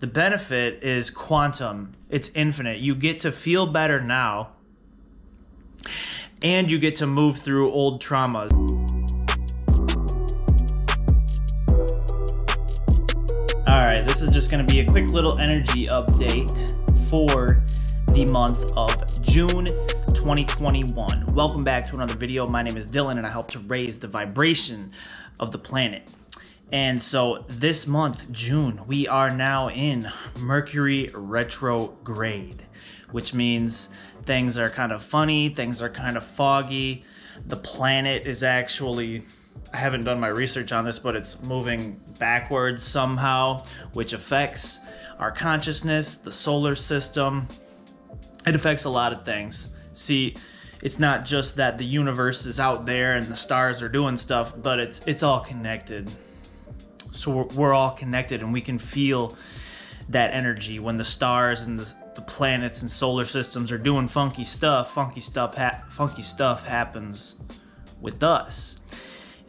The benefit is quantum. It's infinite. You get to feel better now, and you get to move through old traumas. All right, this is just going to be a quick little energy update for the month of June 2021. Welcome back to another video. My name is Dylan, and I help to raise the vibration of the planet. And so this month, June, we are now in Mercury Retrograde, which means things are kind of funny, things are kind of foggy. The planet is actually, I haven't done my research on this, but it's moving backwards somehow, which affects our consciousness, the solar system. It affects a lot of things. See, it's not just that the universe is out there and the stars are doing stuff, but it's all connected. So we're all connected, and we can feel that energy when the stars and the planets and solar systems are doing funky stuff. Funky stuff happens with us.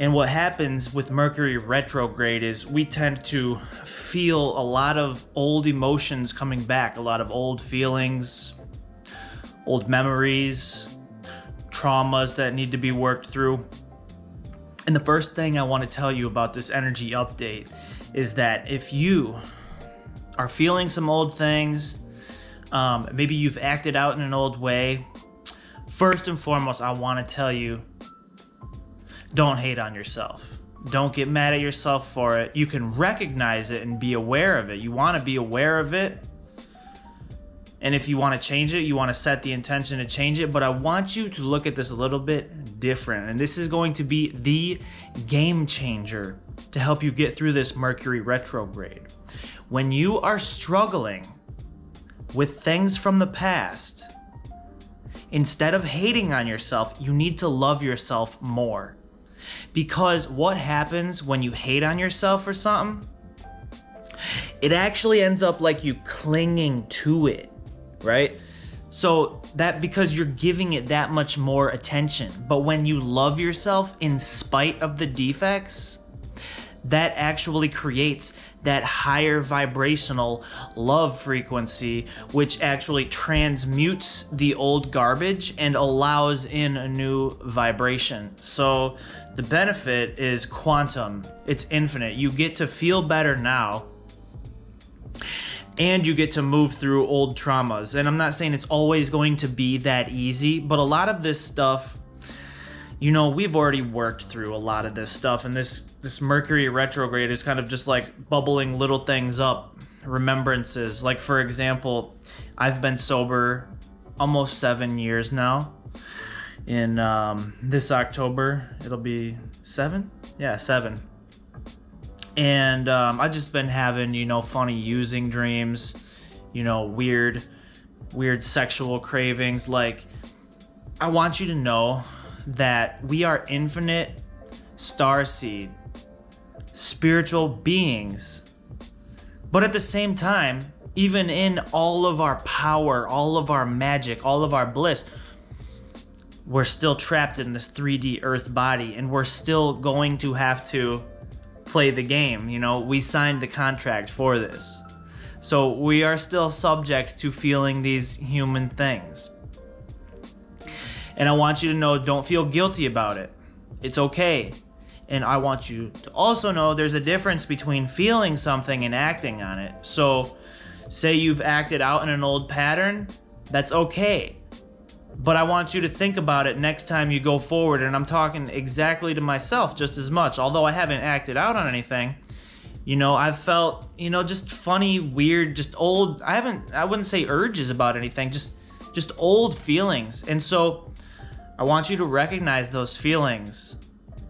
And what happens with Mercury retrograde is we tend to feel a lot of old emotions coming back, a lot of old feelings, old memories, traumas that need to be worked through. And the first thing I want to tell you about this energy update is that if you are feeling some old things, maybe you've acted out in an old way, first and foremost, I want to tell you, don't hate on yourself. Don't get mad at yourself for it. You can recognize it and be aware of it. You want to be aware of it. And if you want to change it, you want to set the intention to change it. But I want you to look at this a little bit different. And this is going to be the game changer to help you get through this Mercury retrograde. When you are struggling with things from the past, instead of hating on yourself, you need to love yourself more. Because what happens when you hate on yourself for something? It actually ends up like you clinging to it. Right? So that because you're giving it that much more attention. But when you love yourself in spite of the defects, that actually creates that higher vibrational love frequency, which actually transmutes the old garbage and allows in a new vibration. So the benefit is quantum. It's infinite. You get to feel better now, and you get to move through old traumas. And I'm not saying it's always going to be that easy, but a lot of this stuff, you know, we've already worked through a lot of this stuff. And this Mercury retrograde is kind of just like bubbling little things up, remembrances. Like, for example, I've been sober almost 7 years now. In this October, it'll be 7? Yeah, 7. And I've just been having, funny using dreams, weird sexual cravings. Like, I want you to know that we are infinite starseed, spiritual beings. But at the same time, even in all of our power, all of our magic, all of our bliss, we're still trapped in this 3D Earth body, and we're still going to have to play the game. We signed the contract for this, so we are still subject to feeling these human things. And I want you to know, don't feel guilty about it. It's okay. And I want you to also know there's a difference between feeling something and acting on it. So say you've acted out in an old pattern, that's okay. But I want you to think about it next time you go forward. And I'm talking exactly to myself just as much. Although I haven't acted out on anything, I've felt, just funny, weird, just old. I wouldn't say urges about anything, just old feelings. And so I want you to recognize those feelings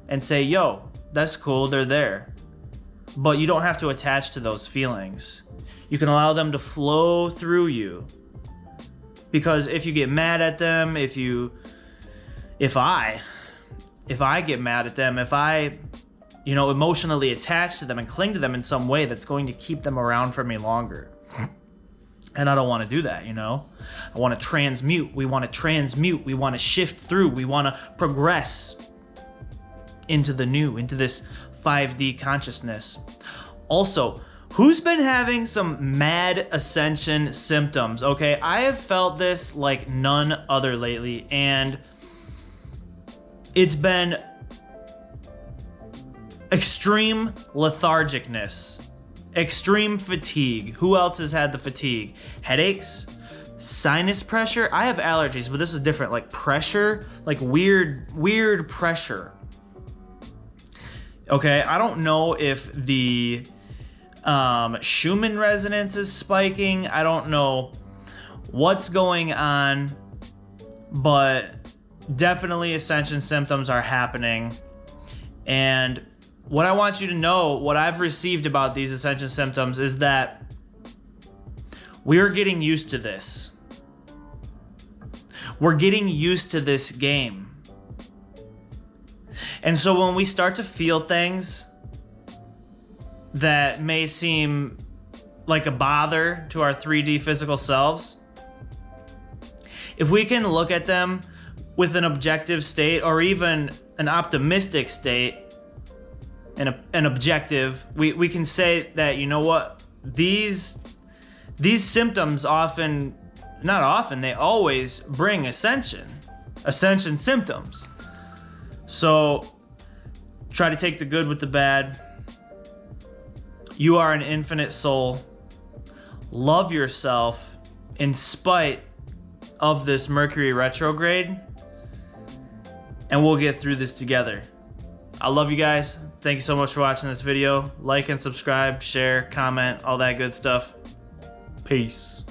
and say, yo, that's cool, they're there. But you don't have to attach to those feelings. You can allow them to flow through you. Because if you get mad at them, if I get mad at them, if I, emotionally attach to them and cling to them in some way, that's going to keep them around for me longer. And I don't want to do that, I want to transmute. We want to shift through. We want to progress into the new, into this 5D consciousness. Also, Who's been having some mad ascension symptoms? Okay, I have felt this like none other lately, and it's been extreme lethargicness, extreme fatigue. Who else has had the fatigue? Headaches, sinus pressure. I have allergies, but this is different. Like pressure, like weird pressure. Okay, I don't know if the Schumann resonance is spiking. I don't know what's going on, but definitely ascension symptoms are happening. And what I want you to know, what I've received about these ascension symptoms is that we are getting used to this. We're getting used to this game. And so when we start to feel things that may seem like a bother to our 3D physical selves, if we can look at them with an objective state or even an optimistic state, an objective, we can say that, you know what, these symptoms often, not often, they always bring ascension symptoms. So try to take the good with the bad. You are an infinite soul. Love yourself in spite of this Mercury retrograde, and we'll get through this together. I love you guys. Thank you so much for watching this video. Like and subscribe, share, comment, all that good stuff. Peace.